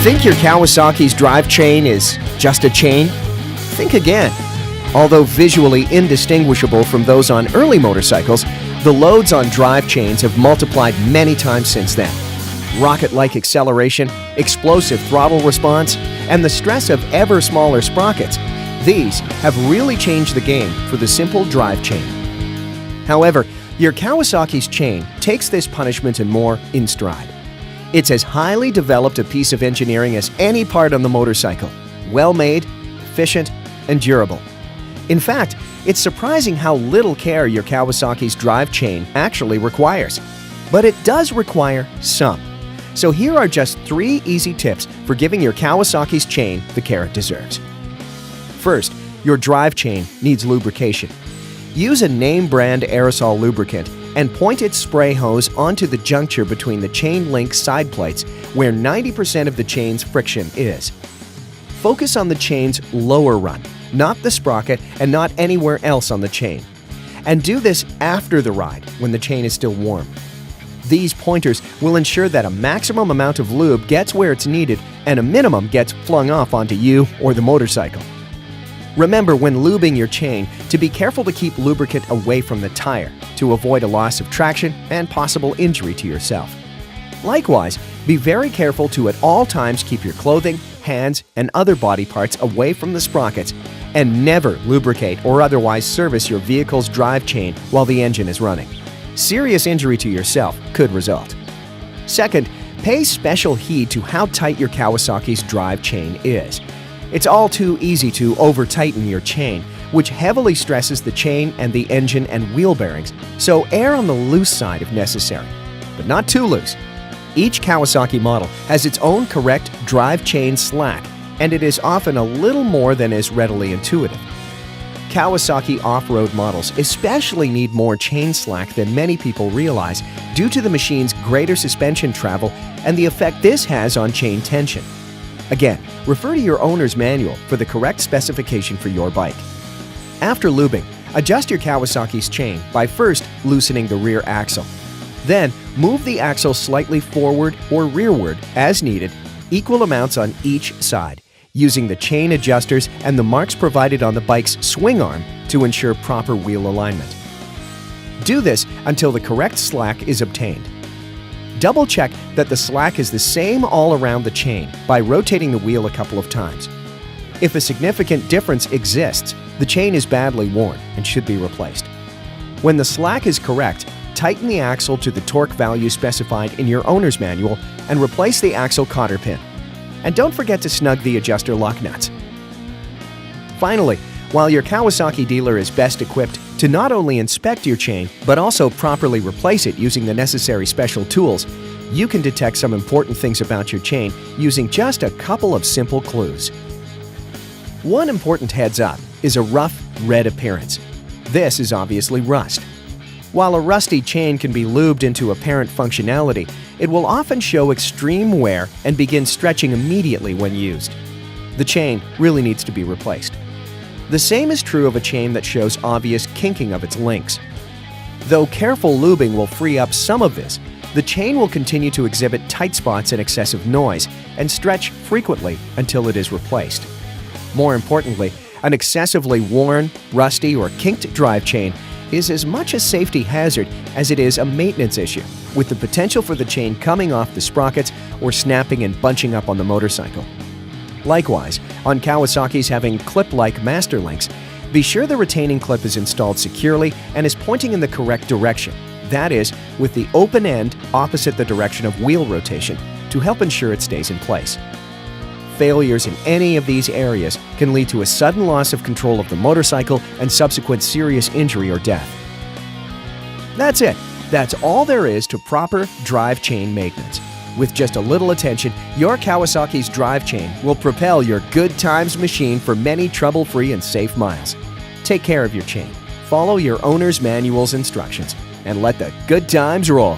Think your Kawasaki's drive chain is just a chain? Think again. Although visually indistinguishable from those on early motorcycles, the loads on drive chains have multiplied many times since then. Rocket-like acceleration, explosive throttle response, and the stress of ever smaller sprockets, these have really changed the game for the simple drive chain. However, your Kawasaki's chain takes this punishment and more in stride. It's as highly developed a piece of engineering as any part on the motorcycle. Well-made, efficient, and durable. In fact, it's surprising how little care your Kawasaki's drive chain actually requires. But it does require some. So here are just 3 easy tips for giving your Kawasaki's chain the care it deserves. First, your drive chain needs lubrication. Use a name-brand aerosol lubricant and point its spray hose onto the juncture between the chain link side plates where 90% of the chain's friction is. Focus on the chain's lower run, not the sprocket and not anywhere else on the chain. And do this after the ride when the chain is still warm. These pointers will ensure that a maximum amount of lube gets where it's needed and a minimum gets flung off onto you or the motorcycle. Remember when lubing your chain to be careful to keep lubricant away from the tire to avoid a loss of traction and possible injury to yourself. Likewise, be very careful to at all times keep your clothing, hands, and other body parts away from the sprockets, and never lubricate or otherwise service your vehicle's drive chain while the engine is running. Serious injury to yourself could result. Second, pay special heed to how tight your Kawasaki's drive chain is. It's all too easy to over-tighten your chain, which heavily stresses the chain and the engine and wheel bearings, so err on the loose side if necessary, but not too loose. Each Kawasaki model has its own correct drive chain slack, and it is often a little more than is readily intuitive. Kawasaki off-road models especially need more chain slack than many people realize due to the machine's greater suspension travel and the effect this has on chain tension. Again, refer to your owner's manual for the correct specification for your bike. After lubing, adjust your Kawasaki's chain by first loosening the rear axle. Then, move the axle slightly forward or rearward as needed, equal amounts on each side, using the chain adjusters and the marks provided on the bike's swing arm to ensure proper wheel alignment. Do this until the correct slack is obtained. Double-check that the slack is the same all around the chain by rotating the wheel a couple of times. If a significant difference exists, the chain is badly worn and should be replaced. When the slack is correct, tighten the axle to the torque value specified in your owner's manual and replace the axle cotter pin. And don't forget to snug the adjuster lock nuts. Finally, while your Kawasaki dealer is best equipped to not only inspect your chain, but also properly replace it using the necessary special tools, you can detect some important things about your chain using just a couple of simple clues. One important heads up is a rough red appearance. This is obviously rust. While a rusty chain can be lubed into apparent functionality, it will often show extreme wear and begin stretching immediately when used. The chain really needs to be replaced. The same is true of a chain that shows obvious kinking of its links. Though careful lubing will free up some of this, the chain will continue to exhibit tight spots and excessive noise and stretch frequently until it is replaced. More importantly, an excessively worn, rusty, or kinked drive chain is as much a safety hazard as it is a maintenance issue, with the potential for the chain coming off the sprockets or snapping and bunching up on the motorcycle. Likewise, on Kawasaki's having clip-like master links, be sure the retaining clip is installed securely and is pointing in the correct direction, that is, with the open end opposite the direction of wheel rotation, to help ensure it stays in place. Failures in any of these areas can lead to a sudden loss of control of the motorcycle and subsequent serious injury or death. That's it. That's all there is to proper drive chain maintenance. With just a little attention, your Kawasaki's drive chain will propel your good times machine for many trouble-free and safe miles. Take care of your chain, follow your owner's manual's instructions, and let the good times roll.